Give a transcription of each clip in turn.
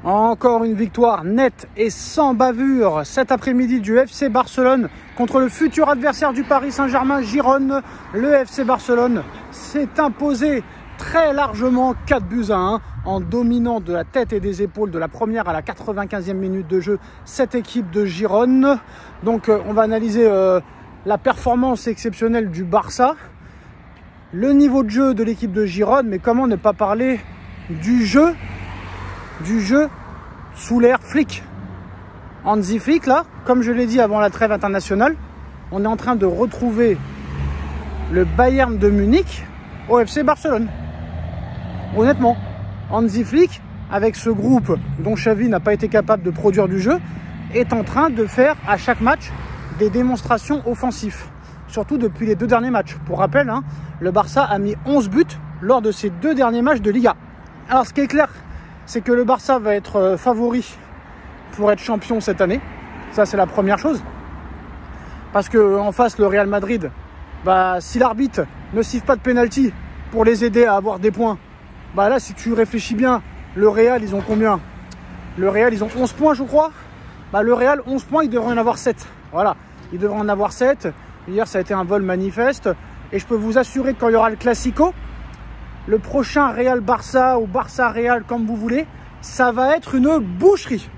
Encore une victoire nette et sans bavure cet après-midi du FC Barcelone contre le futur adversaire du Paris Saint-Germain, Girone. Le FC Barcelone s'est imposé très largement 4-1 en dominant de la tête et des épaules de la première à la 95e minute de jeu cette équipe de Girone. Donc on va analyser la performance exceptionnelle du Barça, le niveau de jeu de l'équipe de Girone, mais comment ne pas parler du jeu sous l'ère Flick. Hansi Flick, là, comme je l'ai dit avant la trêve internationale, on est en train de retrouver le Bayern de Munich au FC Barcelone. Honnêtement, Hansi Flick, avec ce groupe dont Xavi n'a pas été capable de produire du jeu, est en train de faire à chaque match des démonstrations offensives. Surtout depuis les 2 derniers matchs. Pour rappel, hein, le Barça a mis 11 buts lors de ces 2 derniers matchs de Liga. Alors ce qui est clair, c'est que le Barça va être favori pour être champion cette année. Ça, c'est la première chose. Parce qu'en face, le Real Madrid, si l'arbitre ne siffle pas de pénalty pour les aider à avoir des points, là, si tu réfléchis bien, le Real, ils ont combien? Le Real, ils ont 11 points, je crois. Le Real, 11 points, ils devraient en avoir 7. Voilà, ils devraient en avoir 7. Hier, ça a été un vol manifeste. Et je peux vous assurer que quand il y aura le Classico, le prochain Real-Barça ou Barça-Real, comme vous voulez, ça va être une boucherie.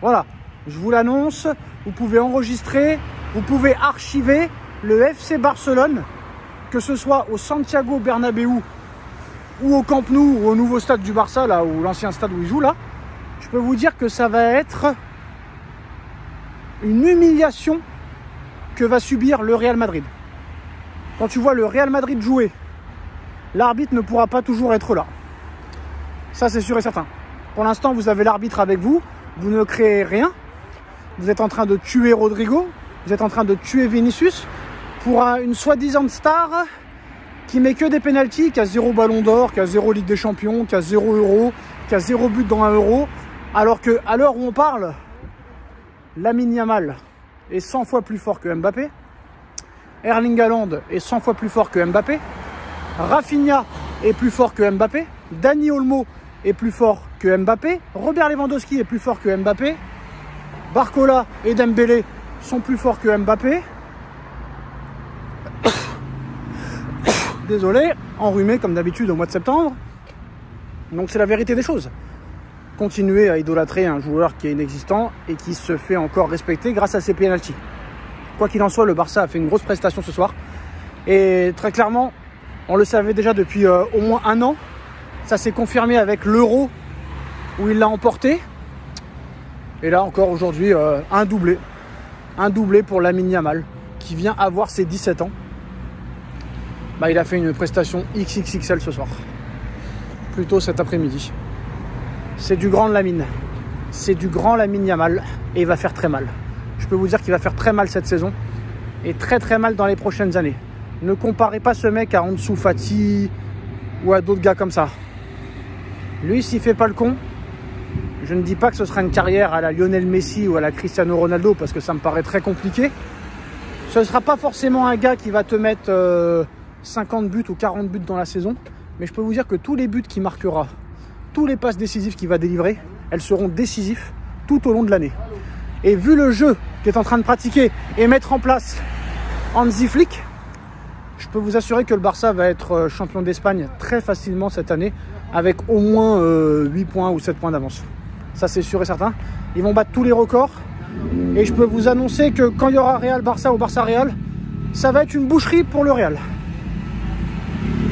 Voilà, je vous l'annonce. Vous pouvez enregistrer, vous pouvez archiver le FC Barcelone, que ce soit au Santiago Bernabéu ou au Camp Nou ou au nouveau stade du Barça, là, ou l'ancien stade où il joue, là. Je peux vous dire que ça va être une humiliation que va subir le Real Madrid. Quand tu vois le Real Madrid jouer, l'arbitre ne pourra pas toujours être là. Ça, c'est sûr et certain. Pour l'instant, vous avez l'arbitre avec vous. Vous ne créez rien. Vous êtes en train de tuer Rodrigo. Vous êtes en train de tuer Vinicius pour une soi-disant star qui met que des pénaltys, qui a 0 ballon d'or, qui a 0 Ligue des Champions, qui a 0 euro, qui a 0 but dans un euro. Alors qu'à l'heure où on parle, Lamine Yamal est 100 fois plus fort que Mbappé. Erling Haaland est 100 fois plus fort que Mbappé. Rafinha est plus fort que Mbappé. Dani Olmo est plus fort que Mbappé. Robert Lewandowski est plus fort que Mbappé. Barcola et Dembélé sont plus forts que Mbappé. Désolé, enrhumé comme d'habitude au mois de septembre. Donc c'est la vérité des choses. Continuer à idolâtrer un joueur qui est inexistant et qui se fait encore respecter grâce à ses pénaltys. Quoi qu'il en soit, le Barça a fait une grosse prestation ce soir. Et très clairement, on le savait déjà depuis au moins 1 an. Ça s'est confirmé avec l'Euro où il l'a emporté. Et là encore aujourd'hui, un doublé. Un doublé pour Lamine Yamal qui vient avoir ses 17 ans. Il a fait une prestation XXXL ce soir. Plutôt cet après-midi. C'est du grand Lamine. C'est du grand Lamine Yamal. Et il va faire très mal. Je peux vous dire qu'il va faire très mal cette saison. Et très très mal dans les prochaines années. Ne comparez pas ce mec à Ansu Fati ou à d'autres gars comme ça. Lui, s'il fait pas le con, je ne dis pas que ce sera une carrière à la Lionel Messi ou à la Cristiano Ronaldo parce que ça me paraît très compliqué. Ce ne sera pas forcément un gars qui va te mettre 50 buts ou 40 buts dans la saison. Mais je peux vous dire que tous les buts qu'il marquera, tous les passes décisives qu'il va délivrer, elles seront décisives tout au long de l'année. Et vu le jeu qu'est en train de pratiquer et mettre en place Hansi Flick, je peux vous assurer que le Barça va être champion d'Espagne très facilement cette année avec au moins 8 points ou 7 points d'avance. Ça, c'est sûr et certain. Ils vont battre tous les records. Et je peux vous annoncer que quand il y aura Real-Barça ou Barça-Real, ça va être une boucherie pour le Real.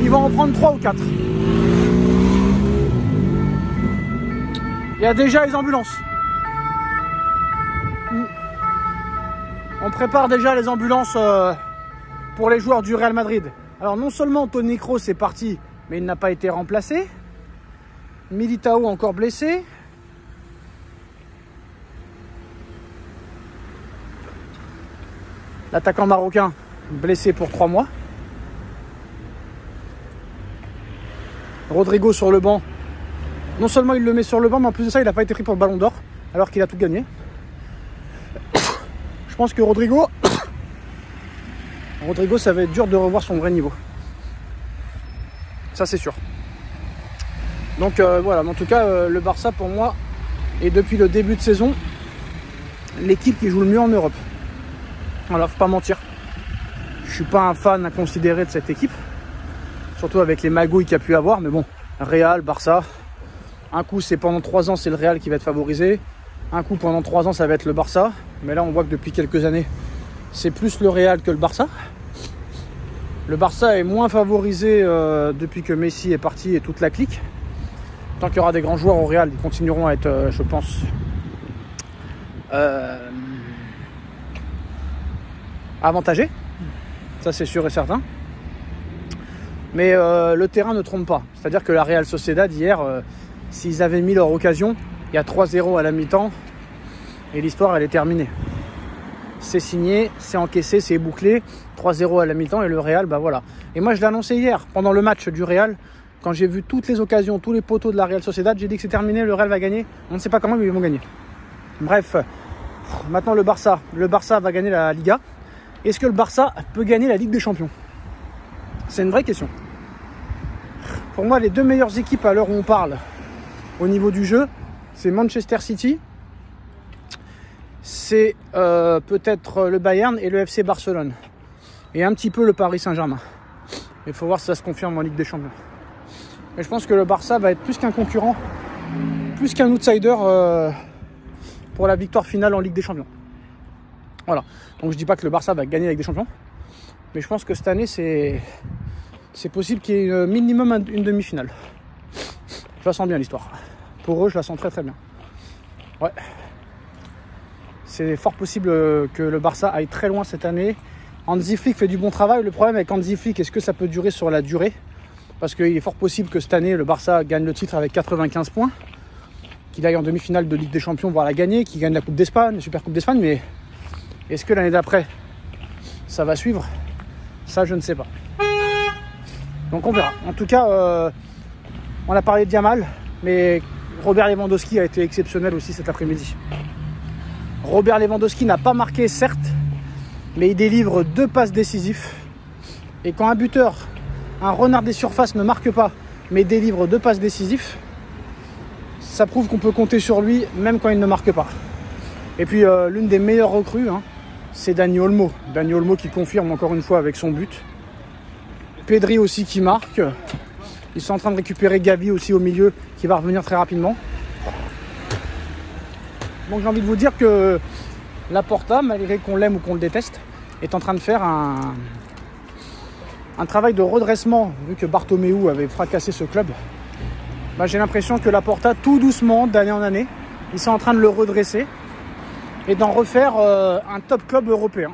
Ils vont en prendre 3 ou 4. Il y a déjà les ambulances. On prépare déjà les ambulances pour les joueurs du Real Madrid. Alors non seulement Toni Kroos est parti, mais il n'a pas été remplacé. Militao encore blessé. L'attaquant marocain blessé pour 3 mois. Rodrigo sur le banc. Non seulement il le met sur le banc, mais en plus de ça, il n'a pas été pris pour le ballon d'or, alors qu'il a tout gagné. Je pense que Rodrigo, ça va être dur de revoir son vrai niveau. Ça, c'est sûr. Donc voilà, mais en tout cas, le Barça, pour moi, Et depuis le début de saison, l'équipe qui joue le mieux en Europe. Voilà, faut pas mentir. Je suis pas un fan inconsidéré de cette équipe. Surtout avec les magouilles qu'il y a pu avoir. Mais bon, Real, Barça. Un coup, c'est pendant 3 ans, c'est le Real qui va être favorisé. Un coup, pendant 3 ans, ça va être le Barça. Mais là, on voit que depuis quelques années, c'est plus le Real que le Barça. Le Barça est moins favorisé depuis que Messi est parti et toute la clique. Tant qu'il y aura des grands joueurs au Real, ils continueront à être, je pense, avantagés. Ça, c'est sûr et certain. Mais le terrain ne trompe pas. C'est-à-dire que la Real Sociedad, hier, s'ils avaient mis leur occasion, il y a 3-0 à la mi-temps et l'histoire, elle est terminée. C'est signé, c'est encaissé, c'est bouclé. 3-0 à la mi-temps et le Real, bah voilà. Et moi, je l'ai annoncé hier, pendant le match du Real, quand j'ai vu toutes les occasions, tous les poteaux de la Real Sociedad, j'ai dit que c'est terminé, le Real va gagner. On ne sait pas comment, mais ils vont gagner. Bref, maintenant le Barça va gagner la Liga. Est-ce que le Barça peut gagner la Ligue des Champions? C'est une vraie question. Pour moi, les 2 meilleures équipes à l'heure où on parle, au niveau du jeu, c'est Manchester City, c'est peut-être le Bayern et le FC Barcelone. Et un petit peu le Paris Saint-Germain. Il faut voir si ça se confirme en Ligue des Champions. Mais je pense que le Barça va être plus qu'un concurrent, plus qu'un outsider pour la victoire finale en Ligue des Champions. Voilà. Donc je dis pas que le Barça va gagner la Ligue des Champions, mais je pense que cette année c'est possible qu'il y ait minimum une demi-finale. Je la sens bien l'histoire. Pour eux, je la sens très très bien. Ouais. C'est fort possible que le Barça aille très loin cette année. Hansi Flick fait du bon travail. Le problème avec Hansi Flick, est-ce que ça peut durer sur la durée? Parce qu'il est fort possible que cette année, le Barça gagne le titre avec 95 points, qu'il aille en demi-finale de Ligue des Champions, voire la gagner, qu'il gagne la Coupe d'Espagne, la Super Coupe d'Espagne. Mais est-ce que l'année d'après, ça va suivre? Ça, je ne sais pas. Donc on verra. En tout cas, on a parlé de Yamal, mais Robert Lewandowski a été exceptionnel aussi cet après-midi. Robert Lewandowski n'a pas marqué, certes, mais il délivre 2 passes décisives. Et quand un buteur, un renard des surfaces ne marque pas, mais délivre 2 passes décisives, ça prouve qu'on peut compter sur lui, même quand il ne marque pas. Et puis, l'une des meilleures recrues, c'est Dani Olmo. Dani Olmo qui confirme encore une fois avec son but. Pedri aussi qui marque. Ils sont en train de récupérer Gavi aussi au milieu, qui va revenir très rapidement. Donc j'ai envie de vous dire que Laporta, malgré qu'on l'aime ou qu'on le déteste, est en train de faire un travail de redressement, vu que Bartomeu avait fracassé ce club. Bah, j'ai l'impression que Laporta, tout doucement, d'année en année, ils sont en train de le redresser et d'en refaire un top club européen.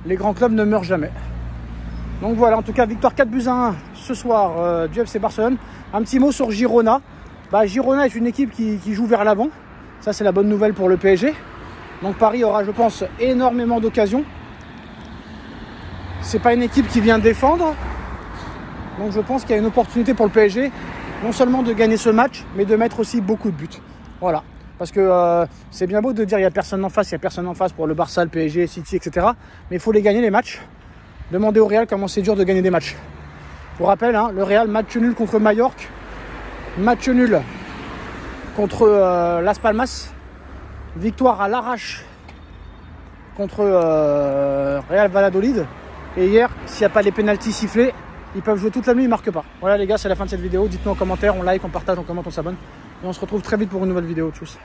Les grands clubs ne meurent jamais. Donc voilà, en tout cas, victoire 4-1 ce soir du FC Barcelone. Un petit mot sur Girona. Bah, Girona est une équipe qui joue vers l'avant. Ça, c'est la bonne nouvelle pour le PSG. Donc Paris aura, je pense, énormément d'occasions. C'est pas une équipe qui vient défendre. Donc je pense qu'il y a une opportunité pour le PSG, non seulement de gagner ce match, mais de mettre aussi beaucoup de buts. Voilà. Parce que c'est bien beau de dire il n'y a personne en face, il n'y a personne en face pour le Barça, le PSG, City, etc. Mais il faut les gagner les matchs. Demandez au Real comment c'est dur de gagner des matchs. Pour rappel, le Real, match nul contre Majorque, match nul contre Las Palmas, victoire à l'arrache contre Real Valladolid. Et hier, s'il n'y a pas les pénaltys sifflés, ils peuvent jouer toute la nuit, ils ne marquent pas. Voilà les gars, c'est la fin de cette vidéo. Dites-nous en commentaire, on like, on partage, on commente, on s'abonne. Et on se retrouve très vite pour une nouvelle vidéo. Tchuss.